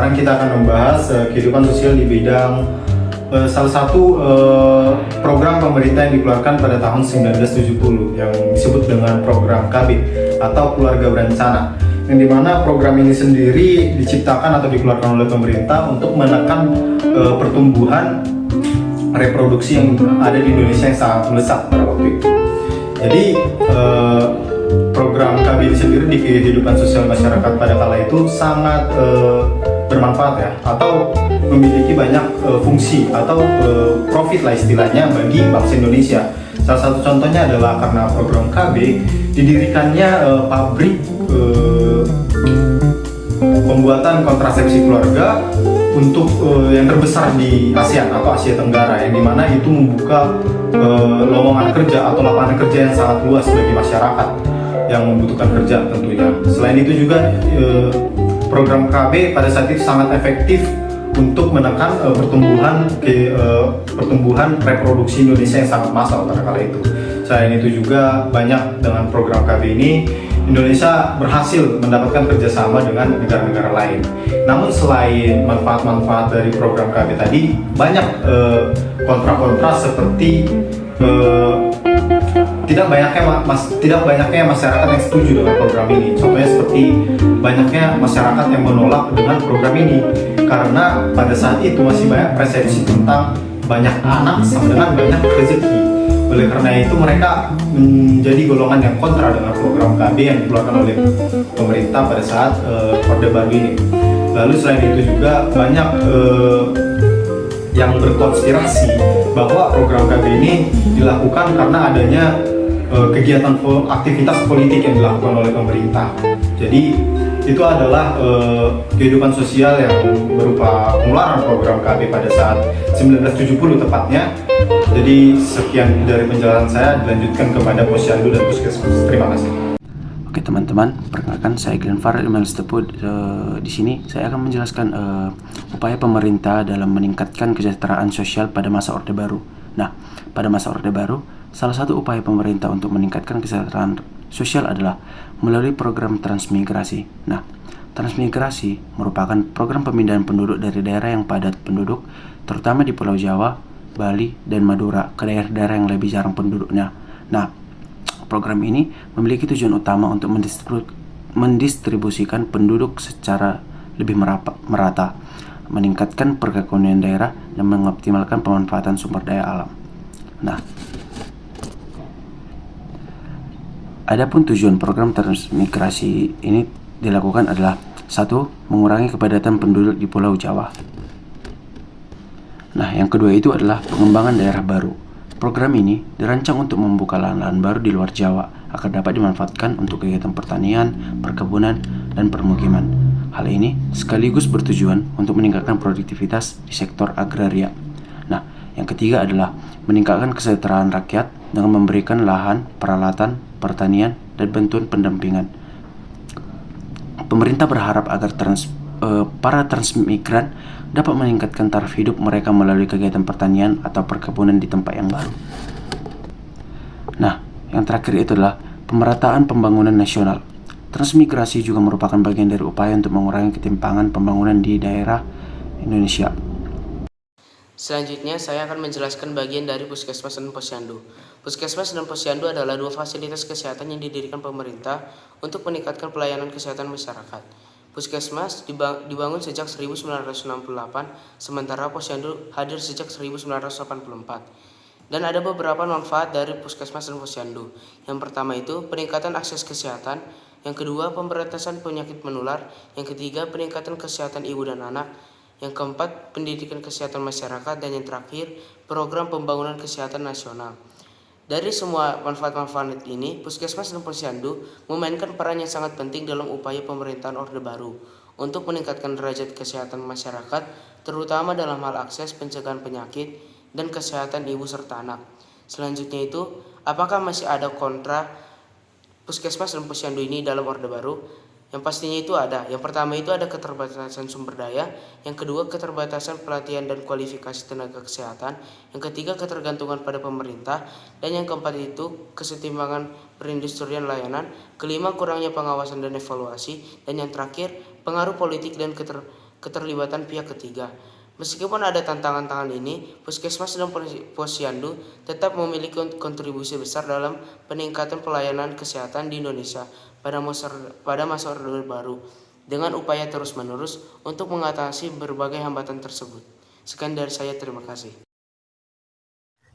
sekarang kita akan membahas kehidupan sosial di bidang salah satu program pemerintah yang dikeluarkan pada tahun 1970 yang disebut dengan program KB atau Keluarga Berencana, yang dimana program ini sendiri diciptakan atau dikeluarkan oleh pemerintah untuk menekan pertumbuhan reproduksi yang ada di Indonesia yang sangat melesat pada waktu itu. Jadi program KB ini sendiri di kehidupan sosial masyarakat pada kala itu sangat bermanfaat ya, atau memiliki banyak fungsi atau profit lah istilahnya bagi bangsa Indonesia. Salah satu contohnya adalah karena program KB didirikannya pabrik pembuatan kontrasepsi keluarga untuk yang terbesar di ASEAN atau Asia Tenggara, yang dimana itu membuka lowongan kerja atau lapangan kerja yang sangat luas bagi masyarakat yang membutuhkan kerja tentunya. Selain itu juga program KB pada saat itu sangat efektif untuk menekan pertumbuhan reproduksi Indonesia yang sangat massal pada kala itu. Selain itu juga banyak dengan program KB ini Indonesia berhasil mendapatkan kerjasama dengan negara-negara lain. Namun selain manfaat-manfaat dari program KB tadi, banyak kontra-kontra seperti tidak banyaknya masyarakat yang setuju dengan program ini. Contohnya seperti banyaknya masyarakat yang menolak dengan program ini karena pada saat itu masih banyak persepsi tentang banyak anak sama dengan banyak rezeki. Oleh karena itu mereka menjadi golongan yang kontra dengan program KB yang dikeluarkan oleh pemerintah pada saat Orde Baru ini. Lalu selain itu juga banyak yang berkonspirasi bahwa program KB ini dilakukan karena adanya kegiatan aktivitas politik yang dilakukan oleh pemerintah. Jadi itu adalah kehidupan sosial yang berupa pengeluaran program KB pada saat 1970 tepatnya. Jadi sekian dari penjelasan saya, dilanjutkan kepada Posyandu dan Puskesmas. Terima kasih. Oke teman-teman, perkenalkan saya Glenn Farel Imelstepu. Di sini saya akan menjelaskan upaya pemerintah dalam meningkatkan kesejahteraan sosial pada masa Orde Baru. Nah, pada masa Orde Baru, salah satu upaya pemerintah untuk meningkatkan kesejahteraan sosial adalah melalui program transmigrasi. Nah, transmigrasi merupakan program pemindahan penduduk dari daerah yang padat penduduk, terutama di Pulau Jawa, Bali, dan Madura, ke daerah-daerah yang lebih jarang penduduknya. Nah, program ini memiliki tujuan utama untuk mendistribusikan penduduk secara lebih merata, meningkatkan perekonomian daerah, dan mengoptimalkan pemanfaatan sumber daya alam. Nah, adapun tujuan program transmigrasi ini dilakukan adalah: 1. Mengurangi kepadatan penduduk di Pulau Jawa. Nah, yang kedua itu adalah pengembangan daerah baru. Program ini dirancang untuk membuka lahan-lahan baru di luar Jawa agar dapat dimanfaatkan untuk kegiatan pertanian, perkebunan, dan permukiman. Hal ini sekaligus bertujuan untuk meningkatkan produktivitas di sektor agraria. Nah, yang ketiga adalah meningkatkan kesejahteraan rakyat dengan memberikan lahan, peralatan, pertanian, dan bantuan pendampingan. Pemerintah berharap agar para transmigran dapat meningkatkan taraf hidup mereka melalui kegiatan pertanian atau perkebunan di tempat yang baru. Nah, yang terakhir itu adalah pemerataan pembangunan nasional. Transmigrasi juga merupakan bagian dari upaya untuk mengurangi ketimpangan pembangunan di daerah Indonesia. Selanjutnya, saya akan menjelaskan bagian dari Puskesmas dan Posyandu. Puskesmas dan Posyandu adalah dua fasilitas kesehatan yang didirikan pemerintah untuk meningkatkan pelayanan kesehatan masyarakat. Puskesmas dibangun sejak 1968, sementara Posyandu hadir sejak 1984. Dan ada beberapa manfaat dari Puskesmas dan Posyandu. Yang pertama itu peningkatan akses kesehatan, yang kedua pemberantasan penyakit menular, yang ketiga peningkatan kesehatan ibu dan anak, yang keempat pendidikan kesehatan masyarakat, dan yang terakhir program pembangunan kesehatan nasional. Dari semua manfaat-manfaat ini, Puskesmas dan Posyandu memainkan peran yang sangat penting dalam upaya pemerintahan Orde Baru untuk meningkatkan derajat kesehatan masyarakat, terutama dalam hal akses pencegahan penyakit dan kesehatan ibu serta anak. Selanjutnya itu, apakah masih ada kontra Puskesmas dan Posyandu ini dalam Orde Baru? Yang pastinya itu ada. Yang pertama itu ada keterbatasan sumber daya, yang kedua keterbatasan pelatihan dan kualifikasi tenaga kesehatan, yang ketiga ketergantungan pada pemerintah, dan yang keempat itu kesetimbangan perindustrian layanan, kelima kurangnya pengawasan dan evaluasi, dan yang terakhir pengaruh politik dan keterlibatan pihak ketiga. Meskipun ada tantangan-tantangan ini, Puskesmas dan Posyandu tetap memiliki kontribusi besar dalam peningkatan pelayanan kesehatan di Indonesia pada masa Orde Baru dengan upaya terus-menerus untuk mengatasi berbagai hambatan tersebut. Sekian dari saya, terima kasih.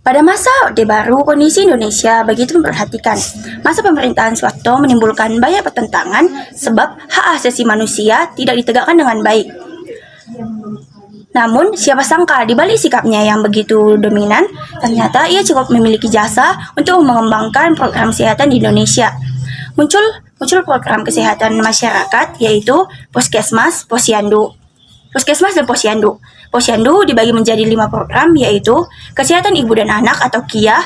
Pada masa Orde Baru, kondisi Indonesia begitu memperhatikan. Masa pemerintahan Soeharto menimbulkan banyak pertentangan sebab hak asasi manusia tidak ditegakkan dengan baik. Namun, siapa sangka di balik sikapnya yang begitu dominan, ternyata ia cukup memiliki jasa untuk mengembangkan program kesehatan di Indonesia. Muncul program kesehatan masyarakat yaitu Puskesmas, Posyandu. Puskesmas dan Posyandu. Posyandu dibagi menjadi 5 program yaitu Kesehatan Ibu dan Anak atau KIA,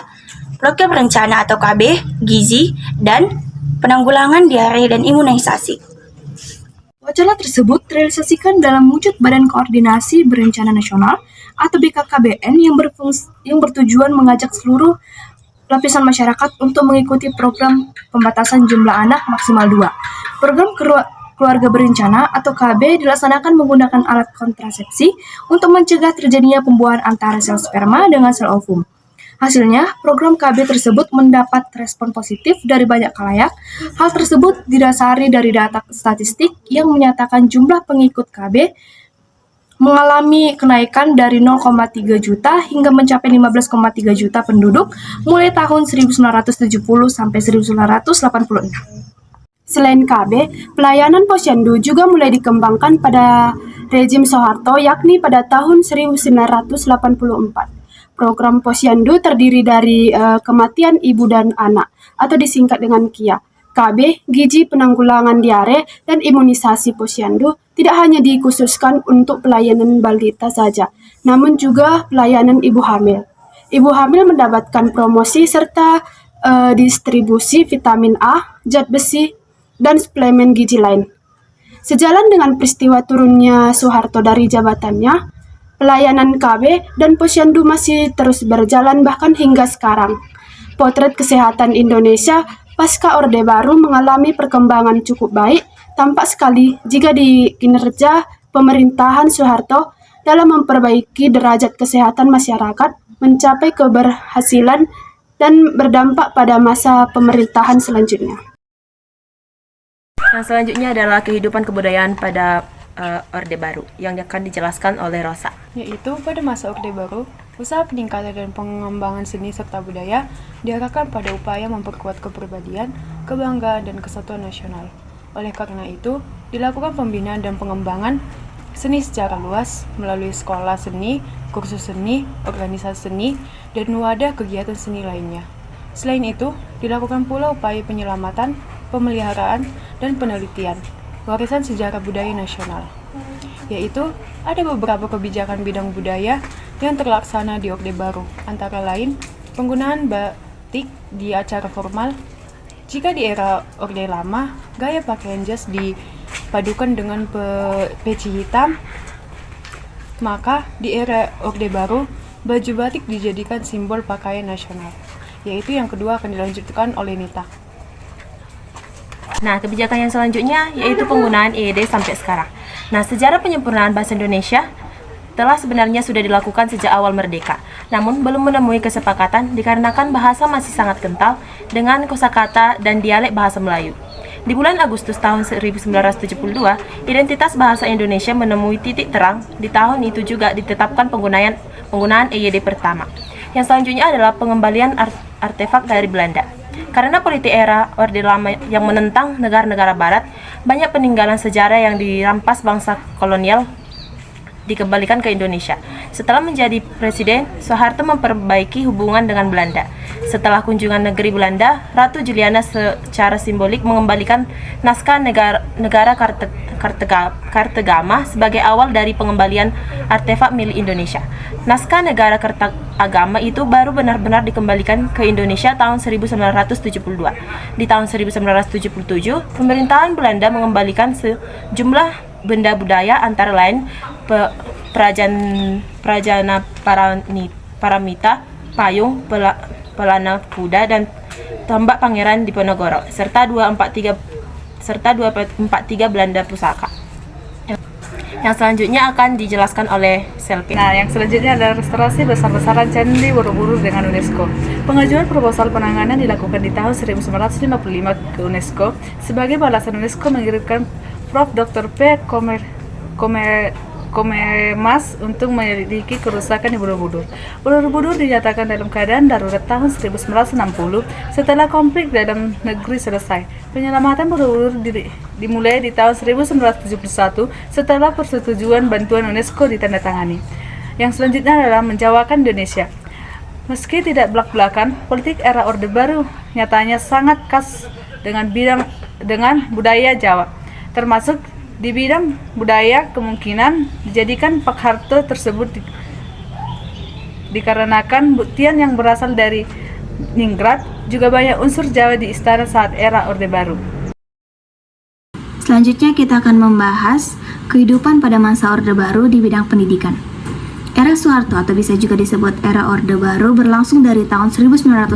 Program Rencana atau KB, Gizi, dan Penanggulangan Diare dan Imunisasi. Wacana tersebut terrealisasikan dalam wujud Badan Koordinasi Berencana Nasional atau BKKBN yang bertujuan mengajak seluruh lapisan masyarakat untuk mengikuti program pembatasan jumlah anak maksimal 2. Program Keluarga Berencana atau KB dilaksanakan menggunakan alat kontrasepsi untuk mencegah terjadinya pembuahan antara sel sperma dengan sel ovum. Hasilnya, program KB tersebut mendapat respon positif dari banyak khalayak. Hal tersebut didasari dari data statistik yang menyatakan jumlah pengikut KB mengalami kenaikan dari 0,3 juta hingga mencapai 15,3 juta penduduk mulai tahun 1970 sampai 1986. Selain KB, pelayanan Posyandu juga mulai dikembangkan pada rezim Soeharto yakni pada tahun 1984. Program Posyandu terdiri dari kematian ibu dan anak atau disingkat dengan KIA. KB, gizi, penanggulangan diare, dan imunisasi Posyandu tidak hanya dikhususkan untuk pelayanan balita saja, namun juga pelayanan ibu hamil. Ibu hamil mendapatkan promosi serta distribusi vitamin A, zat besi, dan suplemen gizi lain. Sejalan dengan peristiwa turunnya Soeharto dari jabatannya, pelayanan KB dan Posyandu masih terus berjalan bahkan hingga sekarang. Potret kesehatan Indonesia pasca Orde Baru mengalami perkembangan cukup baik, tampak sekali jika di kinerja pemerintahan Soeharto dalam memperbaiki derajat kesehatan masyarakat mencapai keberhasilan dan berdampak pada masa pemerintahan selanjutnya. Nah, selanjutnya adalah kehidupan kebudayaan pada Orde Baru yang akan dijelaskan oleh Rosa. Yaitu pada masa Orde Baru, usaha peningkatan dan pengembangan seni serta budaya diarahkan pada upaya memperkuat kepribadian, kebanggaan, dan kesatuan nasional. Oleh karena itu, dilakukan pembinaan dan pengembangan seni secara luas melalui sekolah seni, kursus seni, organisasi seni, dan wadah kegiatan seni lainnya. Selain itu, dilakukan pula upaya penyelamatan, pemeliharaan, dan penelitian warisan sejarah budaya nasional, yaitu ada beberapa kebijakan bidang budaya yang terlaksana di Orde Baru, antara lain penggunaan batik di acara formal. Jika di era Orde Lama, gaya pakaian jas dipadukan dengan peci hitam, maka di era Orde Baru, baju batik dijadikan simbol pakaian nasional, yaitu yang kedua akan dilanjutkan oleh Nita. Nah, kebijakan yang selanjutnya yaitu penggunaan EYD sampai sekarang. Nah, sejarah penyempurnaan bahasa Indonesia telah sebenarnya sudah dilakukan sejak awal merdeka, namun belum menemui kesepakatan dikarenakan bahasa masih sangat kental dengan kosakata dan dialek bahasa Melayu. Di bulan Agustus tahun 1972, identitas bahasa Indonesia menemui titik terang. Di tahun itu juga ditetapkan penggunaan EYD pertama. Yang selanjutnya adalah pengembalian artefak dari Belanda. Karena politik era Orde Lama yang menentang negara-negara Barat, banyak peninggalan sejarah yang dirampas bangsa kolonial dikembalikan ke Indonesia. Setelah menjadi presiden, Soeharto memperbaiki hubungan dengan Belanda. Setelah kunjungan negeri Belanda, Ratu Juliana secara simbolik mengembalikan naskah negara Kartegama sebagai awal dari pengembalian artefak milik Indonesia. Naskah negara Kartegama itu baru benar-benar dikembalikan ke Indonesia tahun 1972. Di tahun 1977, pemerintahan Belanda mengembalikan sejumlah benda budaya antara lain Prajana Paramita, payung, pelana kuda, dan tombak Pangeran Diponegoro, serta 243 Belanda pusaka. Yang selanjutnya akan dijelaskan oleh Selvi. Nah, yang selanjutnya adalah restorasi besar-besaran Candi Borobudur dengan UNESCO. Pengajuan proposal penanganan dilakukan di tahun 1955 ke UNESCO sebagai balasan UNESCO mengirimkan Prof. Dr. P. Komemas untuk menyelidiki kerusakan di Borobudur. Borobudur dinyatakan dalam keadaan darurat tahun 1960 setelah konflik dalam negeri selesai. Penyelamatan Borobudur dimulai di tahun 1971 setelah persetujuan bantuan UNESCO ditandatangani. Yang selanjutnya adalah menjawabkan Indonesia. Meski tidak belak-belakan, politik era Orde Baru nyatanya sangat khas dengan budaya Jawa, termasuk di bidang budaya kemungkinan dijadikan Pak Harto tersebut dikarenakan buktian yang berasal dari Ningrat juga banyak unsur Jawa di istana saat era Orde Baru. Selanjutnya kita akan membahas kehidupan pada masa Orde Baru di bidang pendidikan. Era Soeharto atau bisa juga disebut era Orde Baru berlangsung dari tahun 1968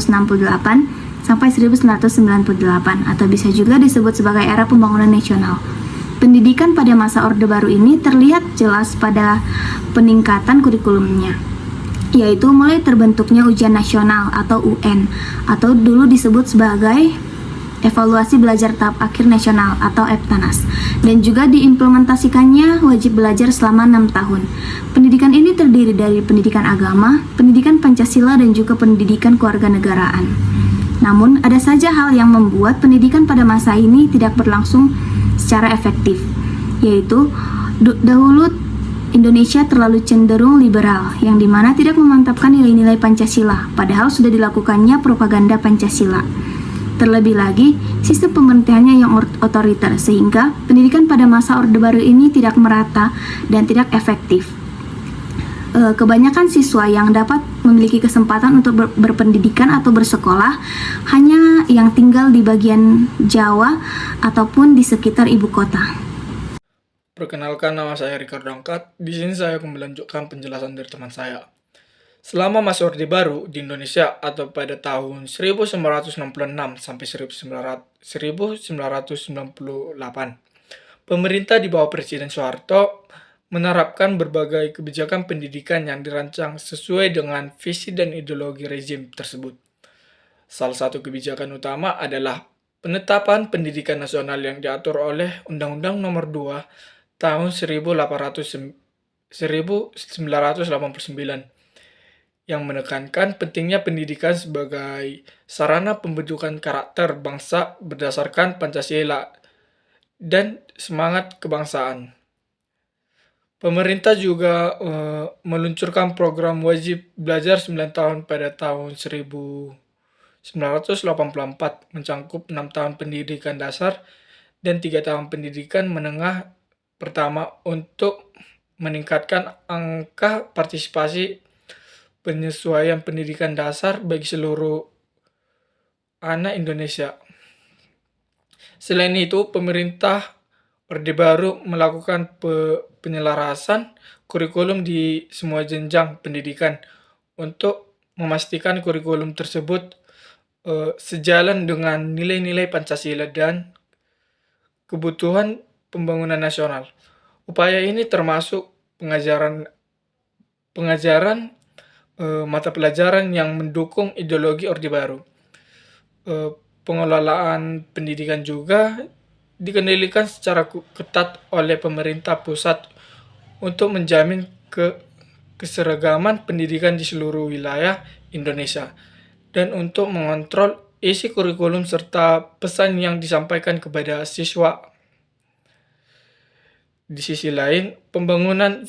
sampai 1998 atau bisa juga disebut sebagai era pembangunan nasional. Pendidikan pada masa Orde Baru ini terlihat jelas pada peningkatan kurikulumnya, yaitu mulai terbentuknya ujian nasional atau UN, atau dulu disebut sebagai evaluasi belajar tahap akhir nasional atau EBTANAS, dan juga diimplementasikannya wajib belajar selama 6 tahun. Pendidikan ini terdiri dari pendidikan agama, pendidikan Pancasila, dan juga pendidikan kewarganegaraan. Namun, ada saja hal yang membuat pendidikan pada masa ini tidak berlangsung secara efektif, yaitu dahulu Indonesia terlalu cenderung liberal, yang dimana tidak memantapkan nilai-nilai Pancasila, padahal sudah dilakukannya propaganda Pancasila. Terlebih lagi, sistem pemerintahannya yang otoriter, sehingga pendidikan pada masa Orde Baru ini tidak merata dan tidak efektif. Kebanyakan siswa yang dapat memiliki kesempatan untuk berpendidikan atau bersekolah hanya yang tinggal di bagian Jawa ataupun di sekitar ibu kota. Perkenalkan, nama saya Ricardo Angkat. Di sini saya akan melanjutkan penjelasan dari teman saya. Selama masa Orde Baru di Indonesia atau pada tahun 1966 sampai 1998, pemerintah di bawah Presiden Soeharto menerapkan berbagai kebijakan pendidikan yang dirancang sesuai dengan visi dan ideologi rezim tersebut. Salah satu kebijakan utama adalah penetapan pendidikan nasional yang diatur oleh Undang-Undang Nomor 2 Tahun 1989 yang menekankan pentingnya pendidikan sebagai sarana pembentukan karakter bangsa berdasarkan Pancasila dan semangat kebangsaan. Pemerintah juga meluncurkan program wajib belajar 9 tahun pada tahun 1984 mencangkup 6 tahun pendidikan dasar dan 3 tahun pendidikan menengah pertama untuk meningkatkan angka partisipasi penyesuaian pendidikan dasar bagi seluruh anak Indonesia. Selain itu, pemerintah Orde Baru melakukan penyelarasan kurikulum di semua jenjang pendidikan untuk memastikan kurikulum tersebut sejalan dengan nilai-nilai Pancasila dan kebutuhan pembangunan nasional. Upaya ini termasuk pengajaran mata pelajaran yang mendukung ideologi Orde Baru. Pengelolaan pendidikan juga dikendalikan secara ketat oleh pemerintah pusat untuk menjamin keseragaman pendidikan di seluruh wilayah Indonesia dan untuk mengontrol isi kurikulum serta pesan yang disampaikan kepada siswa. Di sisi lain, pembangunan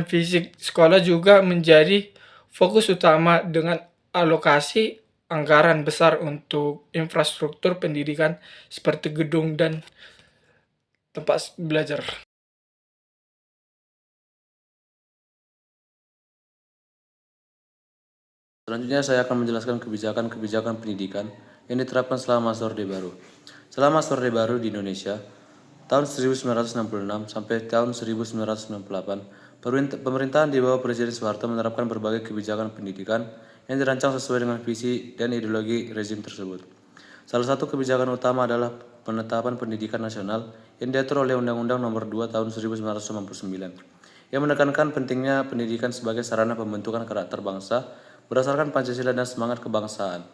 fisik sekolah juga menjadi fokus utama dengan alokasi anggaran besar untuk infrastruktur pendidikan seperti gedung dan tempat belajar. Selanjutnya saya akan menjelaskan kebijakan-kebijakan pendidikan yang diterapkan selama masa Orde Baru. Selama masa Orde Baru di Indonesia, tahun 1966 sampai tahun 1998, pemerintahan di bawah Presiden Soeharto menerapkan berbagai kebijakan pendidikan yang dirancang sesuai dengan visi dan ideologi rezim tersebut. Salah satu kebijakan utama adalah penetapan pendidikan nasional yang diatur oleh Undang-Undang Nomor 2 Tahun 1999 yang menekankan pentingnya pendidikan sebagai sarana pembentukan karakter bangsa berdasarkan Pancasila dan semangat kebangsaan.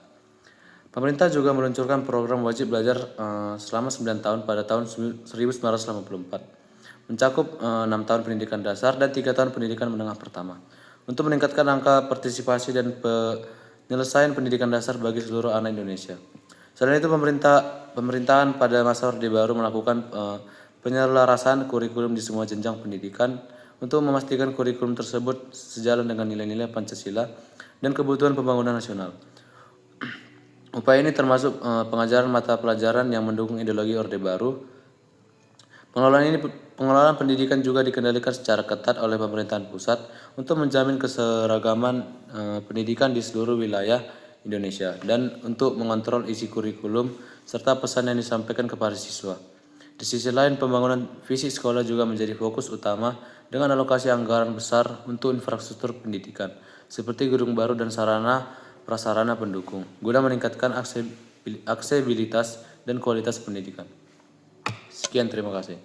Pemerintah juga meluncurkan program wajib belajar selama 9 tahun pada tahun 1984, mencakup 6 tahun pendidikan dasar dan 3 tahun pendidikan menengah pertama, untuk meningkatkan angka partisipasi dan penyelesaian pendidikan dasar bagi seluruh anak Indonesia. Selain itu, pemerintahan pada masa Orde Baru melakukan penyelarasan kurikulum di semua jenjang pendidikan untuk memastikan kurikulum tersebut sejalan dengan nilai-nilai Pancasila dan kebutuhan pembangunan nasional. Upaya ini termasuk pengajaran mata pelajaran yang mendukung ideologi Orde Baru. Pengelolaan pendidikan juga dikendalikan secara ketat oleh pemerintahan pusat untuk menjamin keseragaman pendidikan di seluruh wilayah Indonesia dan untuk mengontrol isi kurikulum serta pesan yang disampaikan kepada siswa. Di sisi lain, pembangunan fisik sekolah juga menjadi fokus utama dengan alokasi anggaran besar untuk infrastruktur pendidikan seperti gedung baru dan sarana prasarana pendukung guna meningkatkan aksesibilitas dan kualitas pendidikan. Sekian, terima kasih.